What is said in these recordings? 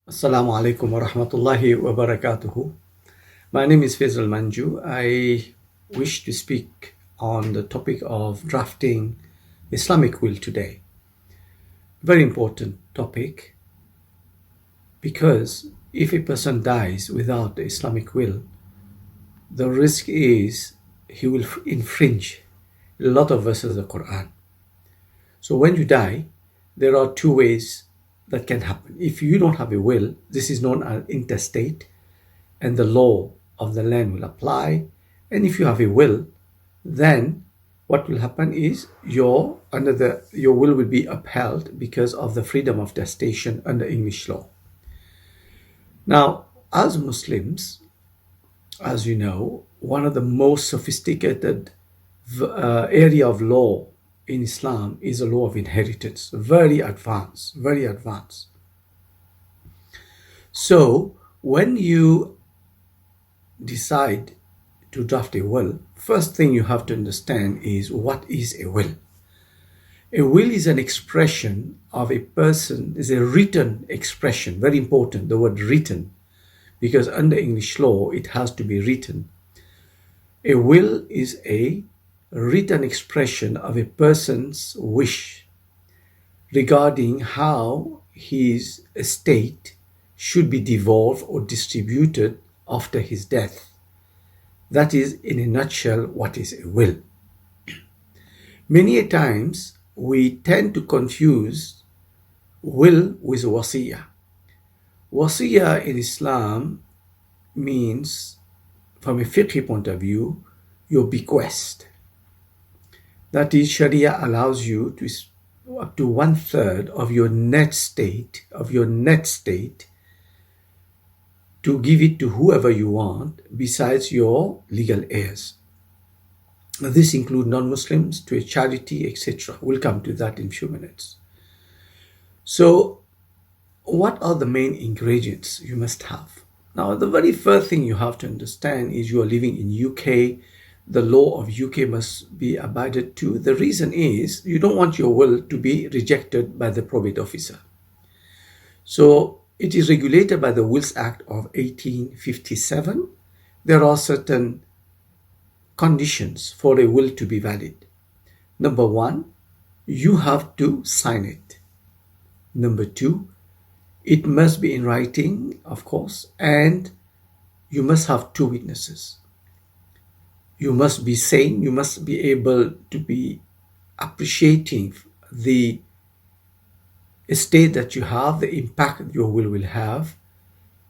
Assalamu alaikum wa rahmatullahi wa barakatuhu. My name is Faizal Manjoo. I wish to speak on the topic of drafting Islamic will today. Very important topic because if a person dies without the Islamic will, the risk is he will infringe a lot of verses of the Quran. So when you die, there are two ways that can happen. If you don't have a will, this is known as intestate, and the law of the land will apply. And if you have a will, then what will happen is your will be upheld because of the freedom of testation under English law. Now, as Muslims, as you know, one of the most sophisticated area of law in Islam is the law of inheritance. Very advanced, very advanced. So when you decide to draft a will, first thing you have to understand is what is a will. A will is an expression of a person, is a written expression, very important, the word written, because under English law it has to be written. A will is a written expression of a person's wish regarding how his estate should be devolved or distributed after his death. That is, in a nutshell, what is a will. Many a times we tend to confuse will with wasiyah. Wasiyah in Islam means, from a fiqh point of view, your bequest. That is, Sharia allows you to up to 1/3 of your net state, to give it to whoever you want besides your legal heirs. This includes non-Muslims, to a charity, etc. We'll come to that in a few minutes. So, what are the main ingredients you must have? Now, the very first thing you have to understand is you are living in UK. The law of UK must be abided to. The reason is you don't want your will to be rejected by the probate officer. So it is regulated by the Wills Act of 1857. There are certain conditions for a will to be valid. Number one, you have to sign it. Number two, it must be in writing, of course, and you must have two witnesses. You must be sane, you must be able to be appreciating the estate that you have, the impact your will have.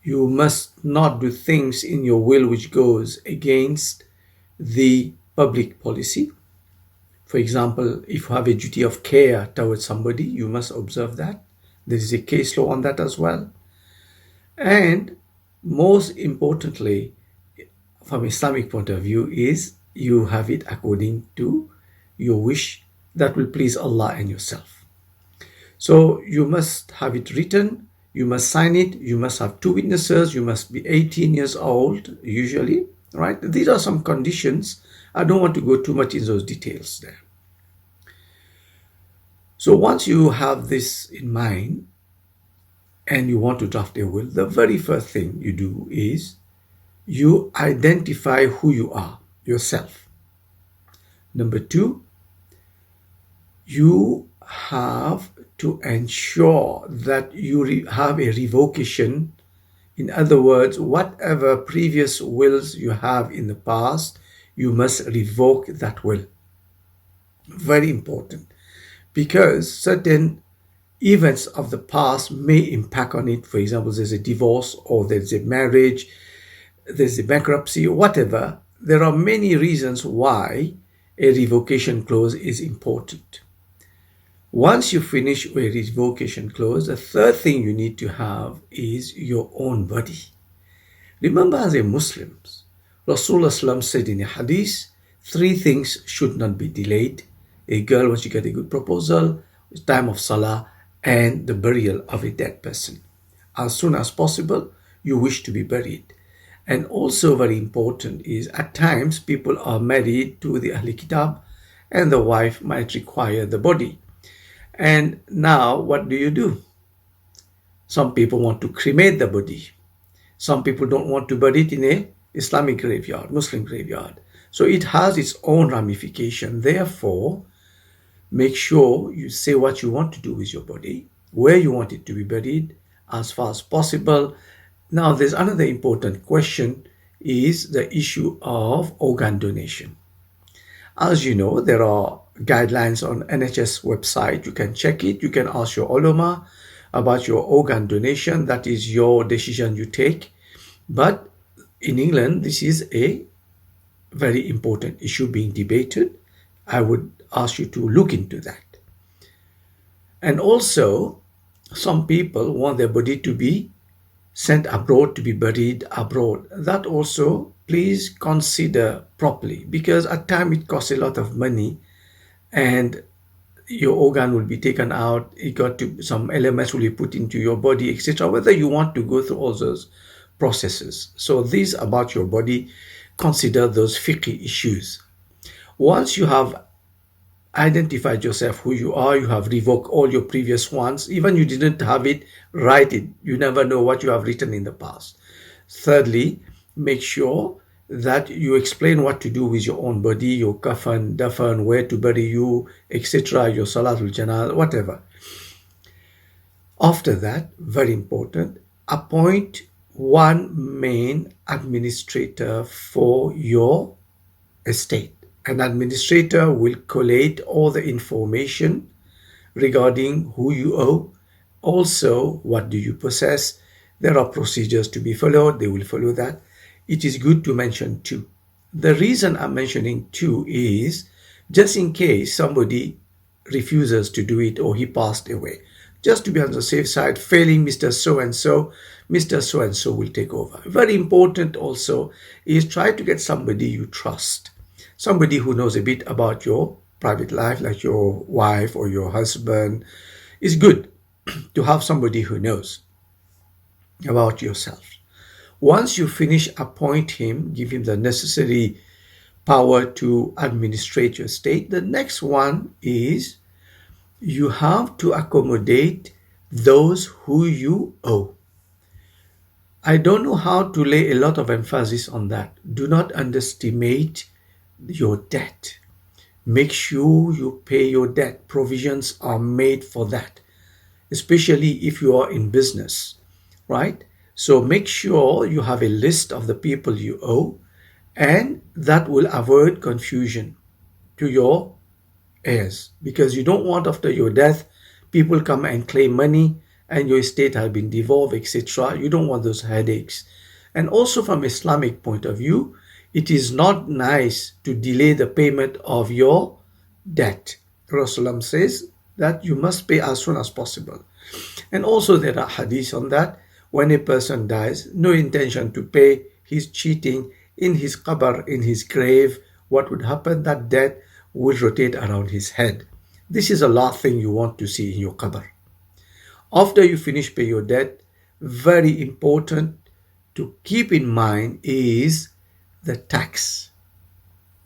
You must not do things in your will which goes against the public policy. For example, if you have a duty of care towards somebody, you must observe that. There is a case law on that as well. And most importantly, from Islamic point of view, is you have it according to your wish that will please Allah and yourself. So you must have it written, you must sign it, you must have two witnesses, you must be 18 years old usually, right? These are some conditions. I don't want to go too much in those details there. So once you have this in mind and you want to draft a will, the very first thing you do is you identify who you are, yourself. Number two, you have to ensure that you have a revocation. In other words, whatever previous wills you have in the past, you must revoke that will. Very important, because certain events of the past may impact on it. For example, there's a divorce or there's a marriage, there's a bankruptcy, whatever. There are many reasons why a revocation clause is important. Once you finish a revocation clause, the third thing you need to have is your own body. Remember, as a Muslim, Rasulullah said in a hadith, three things should not be delayed. A girl, once you get a good proposal, time of salah, and the burial of a dead person. As soon as possible, you wish to be buried. And also very important is, at times people are married to the Ahli Kitab and the wife might require the body. And now what do? Some people want to cremate the body. Some people don't want to bury it in a Islamic graveyard, Muslim graveyard. So it has its own ramification. Therefore, make sure you say what you want to do with your body, where you want it to be buried, as far as possible. Now, there's another important question, is the issue of organ donation. As you know, there are guidelines on NHS website. You can check it. You can ask your ulama about your organ donation. That is your decision you take. But in England, this is a very important issue being debated. I would ask you to look into that. And also, some people want their body to be sent abroad to be buried abroad. That also, please consider properly, because at times it costs a lot of money and your organ will be taken out. It got to, some elements will be put into your body, etc. Whether you want to go through all those processes. So these about your body, consider those fiqh issues. Once you have identified yourself, who you are, you have revoked all your previous ones, even you didn't have it, write it. You never know what you have written in the past. Thirdly, make sure that you explain what to do with your own body, your kafan, dafan, where to bury you, etc., your salatul janazah, whatever. After that, very important, appoint one main administrator for your estate. An administrator will collate all the information regarding who you owe, also what do you possess. There are procedures to be followed. They will follow that. It is good to mention two. The reason I'm mentioning two is just in case somebody refuses to do it or he passed away. Just to be on the safe side, failing Mr. So-and-so, Mr. So-and-so will take over. Very important also is try to get somebody you trust. Somebody who knows a bit about your private life, like your wife or your husband. It's good to have somebody who knows about yourself. Once you finish, appoint him, give him the necessary power to administrate your estate. The next one is you have to accommodate those who you owe. I don't know how to lay a lot of emphasis on that. Do not underestimate your debt. Make sure you pay your debt. Provisions are made for that, especially if you are in business, right? So make sure you have a list of the people you owe, and that will avoid confusion to your heirs, because you don't want after your death people come and claim money and your estate has been devolved, etc. You don't want those headaches. And also from Islamic point of view, it is not nice to delay the payment of your debt. Rasulullah says that you must pay as soon as possible. And also there are hadiths on that. When a person dies, no intention to pay, he's cheating in his qabr, in his grave. What would happen? That debt will rotate around his head. This is the last thing you want to see in your qabr. After you finish pay your debt, very important to keep in mind is the tax.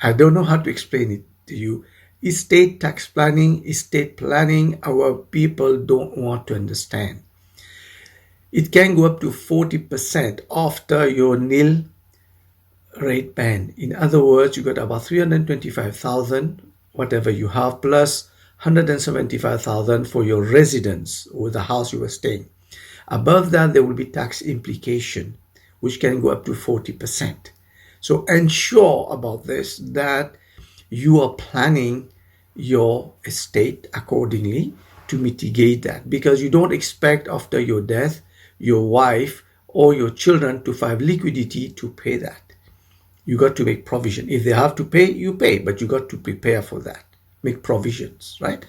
I don't know how to explain it to you. Estate tax planning, estate planning, our people don't want to understand. It can go up to 40% after your nil rate ban. In other words, you got about 325,000, whatever you have, plus 175,000 for your residence or the house you were staying. Above that, there will be tax implication, which can go up to 40%. So ensure about this, that you are planning your estate accordingly to mitigate that, because you don't expect after your death your wife or your children to have liquidity to pay that. You got to make provision. If they have to pay, you pay, but you got to prepare for that. Make provisions, right?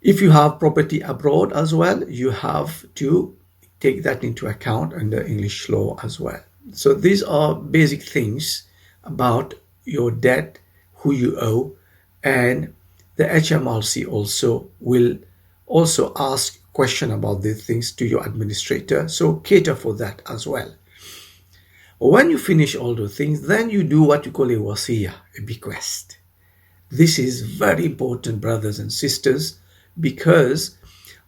If you have property abroad as well, you have to take that into account under English law as well. So these are basic things about your debt, who you owe, and the HMRC also will also ask question about these things to your administrator. So cater for that as well. When you finish all those things, then you do what you call a wasiyah, a bequest. This is very important, brothers and sisters, because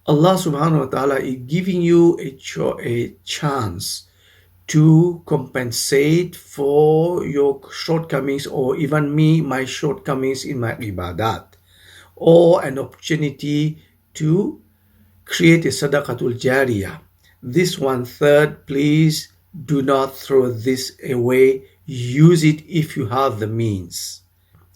Allah subhanahu wa ta'ala is giving you a chance to compensate for your shortcomings, or even me, my shortcomings in my ibadat, or an opportunity to create a sadaqatul jariyah. This 1/3, please do not throw this away. Use it if you have the means.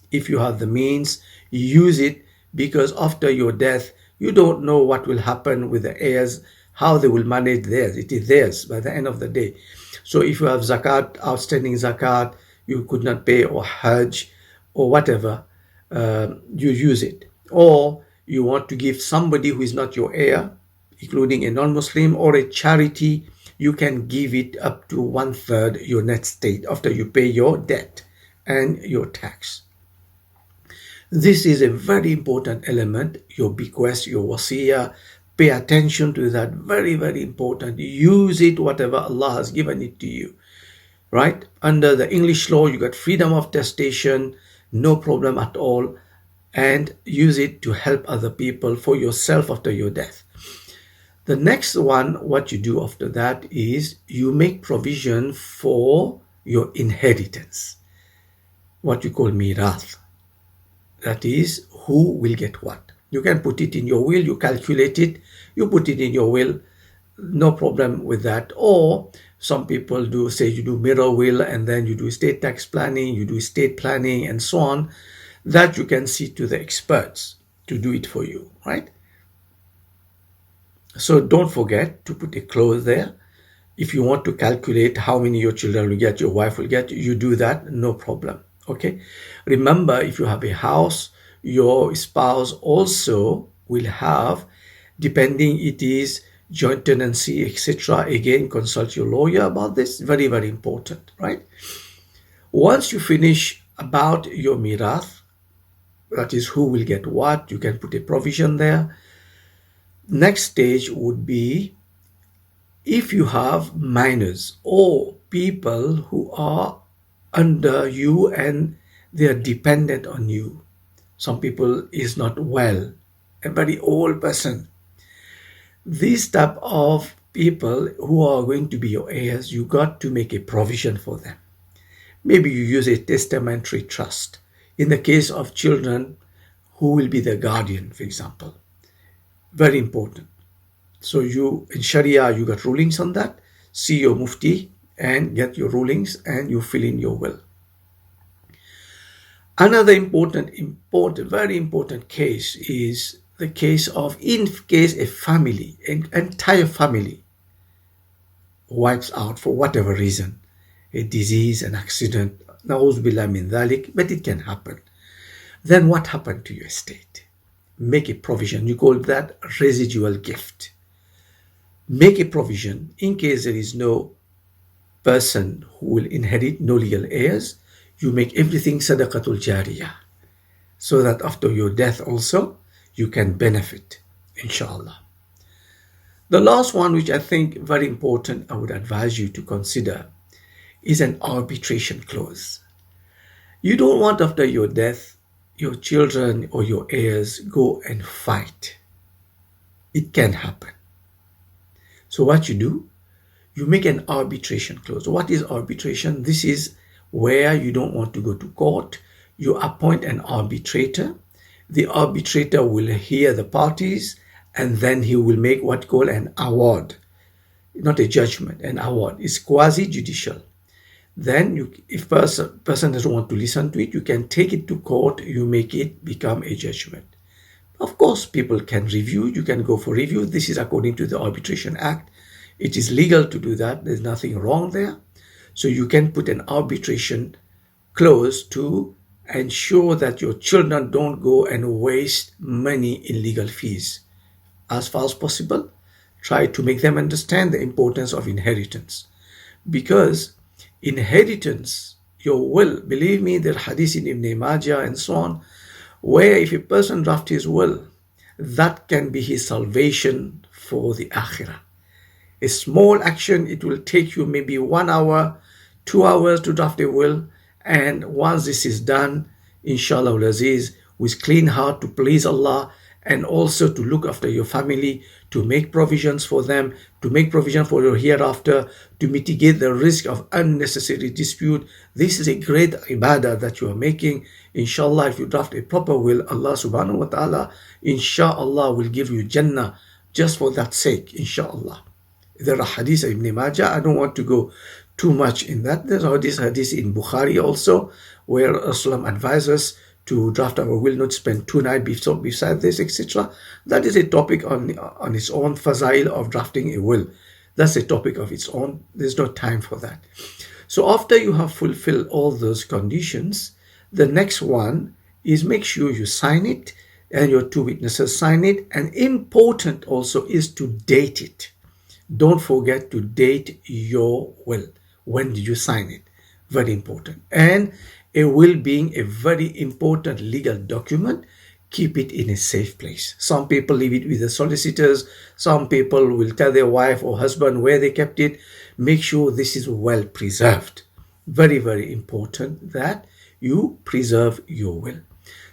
If you have the means, use it, because after your death, you don't know what will happen with the heirs, how they will manage theirs. It is theirs by the end of the day. So if you have zakat, outstanding zakat, you could not pay, or hajj, or whatever, you use it. Or you want to give somebody who is not your heir, including a non-Muslim, or a charity, you can give it up to 1/3 your net state after you pay your debt and your tax. This is a very important element, your bequest, your wasiyah. Pay attention to that. Very, very important. Use it, whatever Allah has given it to you. Right? Under the English law, you got freedom of testation, no problem at all. And use it to help other people, for yourself after your death. The next one, what you do after that is you make provision for your inheritance, what you call mirath. That is, who will get what. You can put it in your will, you calculate it, you put it in your will, no problem with that. Or some people do say you do mirror will, and then you do estate tax planning, you do estate planning, and so on. That you can see to the experts to do it for you, right? So don't forget to put a clause there. If you want to calculate how many your children will get, your wife will get, you do that, no problem. Okay. Remember, if you have a house, your spouse also will have, depending it is joint tenancy, etc. Again, consult your lawyer about this. Very, very important, right? Once you finish about your mirath, that is who will get what, you can put a provision there. Next stage would be if you have minors or people who are under you and they are dependent on you. Some people is not well, a very old person. These type of people who are going to be your heirs, you got to make a provision for them. Maybe you use a testamentary trust. In the case of children, who will be the guardian, for example. Very important. So you, in Sharia, you got rulings on that. See your mufti and get your rulings, and you fill in your will. Another very important case is the case of, in case a family, an entire family wipes out for whatever reason, a disease, an accident, na'uz billah min dhalik, but it can happen. Then what happened to your estate? Make a provision. You call that residual gift. Make a provision in case there is no person who will inherit, no legal heirs. You make everything sadaqatul jariyah, so that after your death also you can benefit, inshallah. The last one, which I think very important, I would advise you to consider, is an arbitration clause. You don't want after your death your children or your heirs go and fight. It can happen. So what you do, you make an arbitration clause. What is arbitration? This is where you don't want to go to court. You appoint an arbitrator. The arbitrator will hear the parties, and then he will make what called an award. Not a judgment, an award. It's quasi-judicial. Then if person doesn't want to listen to it, you can take it to court, you make it become a judgment. Of course, people can review, you can go for review. This is according to the Arbitration Act. It is legal to do that. There's nothing wrong there. So you can put an arbitration clause to ensure that your children don't go and waste money in legal fees. As far as possible, try to make them understand the importance of inheritance. Because inheritance, your will, believe me, there are hadith in Ibn Majah and so on, where if a person drafts his will, that can be his salvation for the akhirah. A small action, it will take you maybe 1 hour, 2 hours to draft a will, and once this is done, inshallah al-aziz, with clean heart to please Allah and also to look after your family, to make provisions for them, to make provision for your hereafter, to mitigate the risk of unnecessary dispute. This is a great ibadah that you are making. Inshallah, if you draft a proper will, Allah subhanahu wa ta'ala, inshallah, will give you Jannah just for that sake, inshallah. There are hadith of Ibn Majah. I don't want to go too much in that. There's this hadith in Bukhari also, where Islam advises to draft our will, not spend 2 nights beside this, etc. That is a topic on its own, fazail of drafting a will. That's a topic of its own. There's no time for that. So after you have fulfilled all those conditions, the next one is make sure you sign it and your 2 witnesses sign it. And important also is to date it. Don't forget to date your will. When did you sign it? Very important. And a will being a very important legal document, keep it in a safe place. Some people leave it with the solicitors. Some people will tell their wife or husband where they kept it. Make sure this is well preserved. Very, very important that you preserve your will.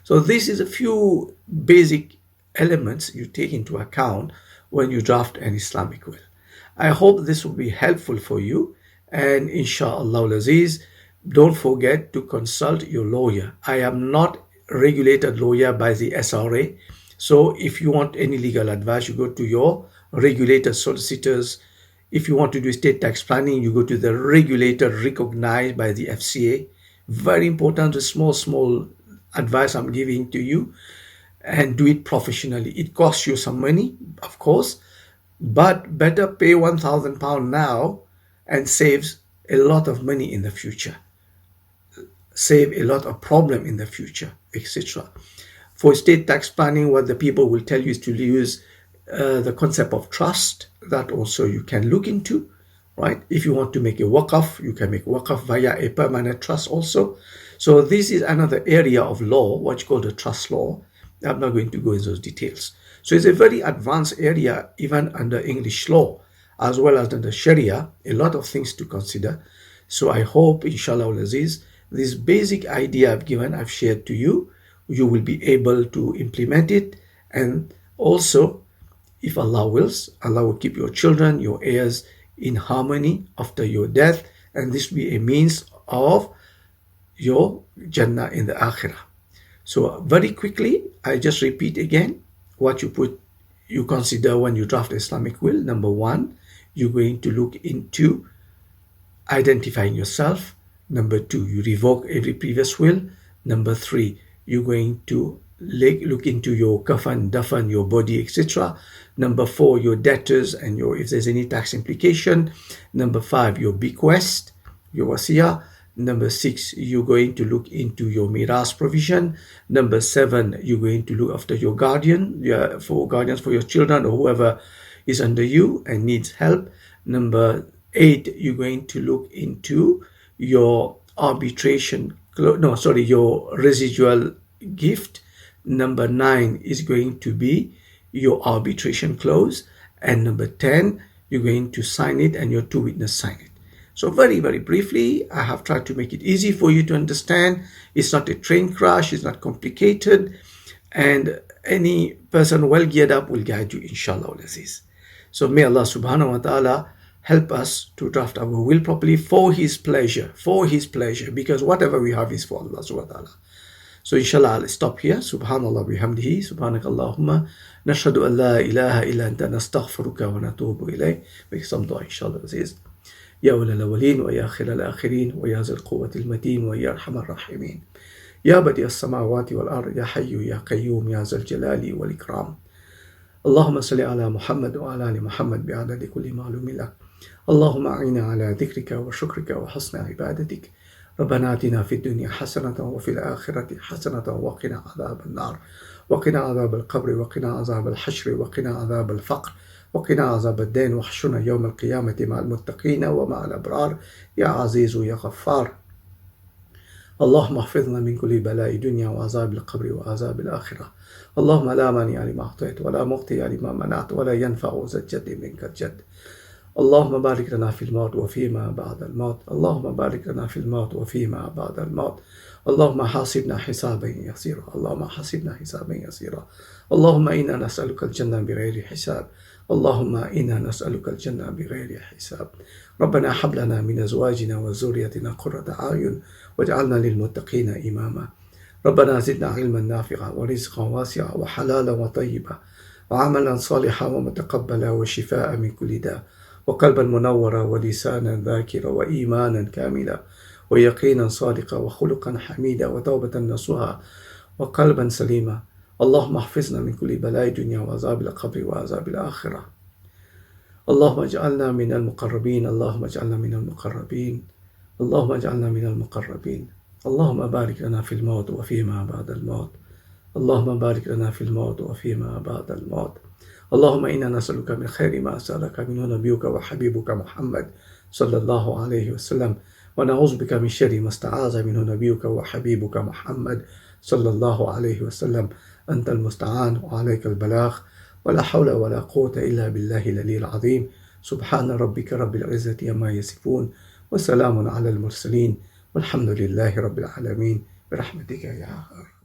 So this is a few basic elements you take into account when you draft an Islamic will. I hope this will be helpful for you. And inshallah al-aziz, don't forget to consult your lawyer. I am not a regulated lawyer by the SRA. So if you want any legal advice, you go to your regulated solicitors. If you want to do estate tax planning, you go to the regulator recognized by the FCA. Very important, the small advice I'm giving to you, and do it professionally. It costs you some money, of course, but better pay £1,000 now and saves a lot of money in the future. Save a lot of problem in the future, etc. For estate tax planning, what the people will tell you is to use the concept of trust. That also you can look into, right? If you want to make a waqf, you can make waqf via a permanent trust also. So this is another area of law, what's called the trust law. I'm not going to go into those details. So it's a very advanced area, even under English law, as well as under Sharia, a lot of things to consider. So I hope, inshallah al-aziz, this basic idea I've shared to you, you will be able to implement it. And also, if Allah wills, Allah will keep your children, your heirs in harmony after your death. And this will be a means of your Jannah in the Akhirah. So very quickly, I just repeat again what you consider when you draft Islamic will. Number 1, you're going to look into identifying yourself. Number 2, you revoke every previous will. Number 3, you're going to look into your kafan, dafan, your body, etc. Number 4, your debtors and if there's any tax implication. Number 5, your bequest, your wasiyah. Number 6, you're going to look into your miras provision. Number 7, you're going to look after your guardians for your children or whoever is under you and needs help. Number 8, you're going to look into your your residual gift. Number 9 is going to be your arbitration clause. And number 10, you're going to sign it and your 2 witnesses sign it. So very, very briefly, I have tried to make it easy for you to understand. It's not a train crash, it's not complicated. And any person well geared up will guide you, inshallah al-aziz. So may Allah subhanahu wa ta'ala help us to draft our will properly for His pleasure, because whatever we have is for Allah subhanahu wa ta'ala. So inshallah, I'll stop here. Subhanallah bihamdihi, subhanakallahumma, nashhadu an la ilaha illa anta nastaghfiruka wa natubu ilayk. Make some dua, inshallah aziz. يا أول الأولين ويا آخر الآخرين ويا ذا القوة المتين ويا أرحم الراحمين يا بديع السماوات والأرض يا حي يا قيوم يا ذا الجلال والإكرام اللهم صل على محمد وعلى آل محمد بعدد كل معلوم لك اللهم أعنا على ذكرك وشكرك وحسن عبادتك ربنا آتنا في الدنيا حسنة وفي الآخرة حسنة وقنا عذاب النار وقنا عذاب القبر وقنا عذاب الحشر وقنا عذاب الفقر وقنا عذاب الدين واحشرنا يوم القيامة مع المتقين ومع الأبرار يا عزيز يا غفار اللهم احفظنا من كل بلاء دنيا وعذاب القبر وعذاب الآخرة اللهم لا مانع لما أعطيت ولا معطي لما منعت ولا ينفع ذا الجد منك الجد اللهم بارك لنا في الموت وفيما بعد الموت اللهم بارك لنا في الموت وفيما بعد الموت اللهم حاسبنا حسابا يسيرا. اللهم حاسبنا حسابا يسيرا. اللهم إنا نسألك الجنة بغير حساب. اللهم إنا نسألك الجنة بغير حساب. ربنا هب لنا من أزواجنا وذريتنا قرة أعين واجعلنا للمتقين إماما. ربنا زدنا علما نافعا ورزقا واسعا وحلالا وطيبا وعملا صالحا ومتقبلا وشفاء من كل داء وقلبا منورا ولسانا ذاكرا وإيمانا كاملا ويقينا صادقا وخلقا حميدا وتوبة نصوحا وقلبا سليما. اللهم احفظنا من كل بلاء الدنيا وعذاب القبر وعذاب الآخرة. اللهم اجعلنا من المقربين. اللهم اجعلنا من المقربين. اللهم اجعلنا من المقربين. اللهم بارك لنا في الموت وفيما بعد الموت. اللهم بارك لنا في الموت وفيما بعد الموت. اللهم إنا نسألك من خير ما سألك منه نبيك وحبيبك محمد صلى الله عليه وسلم، ونعوذ بك من شر ما استعاذ منه نبيك وحبيبك محمد صلى الله عليه وسلم. أنت المستعان وعليك البلاغ، ولا حول ولا قوة إلا بالله العلي العظيم. سبحان ربك رب العزة عما يصفون وسلام على المرسلين والحمد لله رب العالمين برحمتك يا أخي.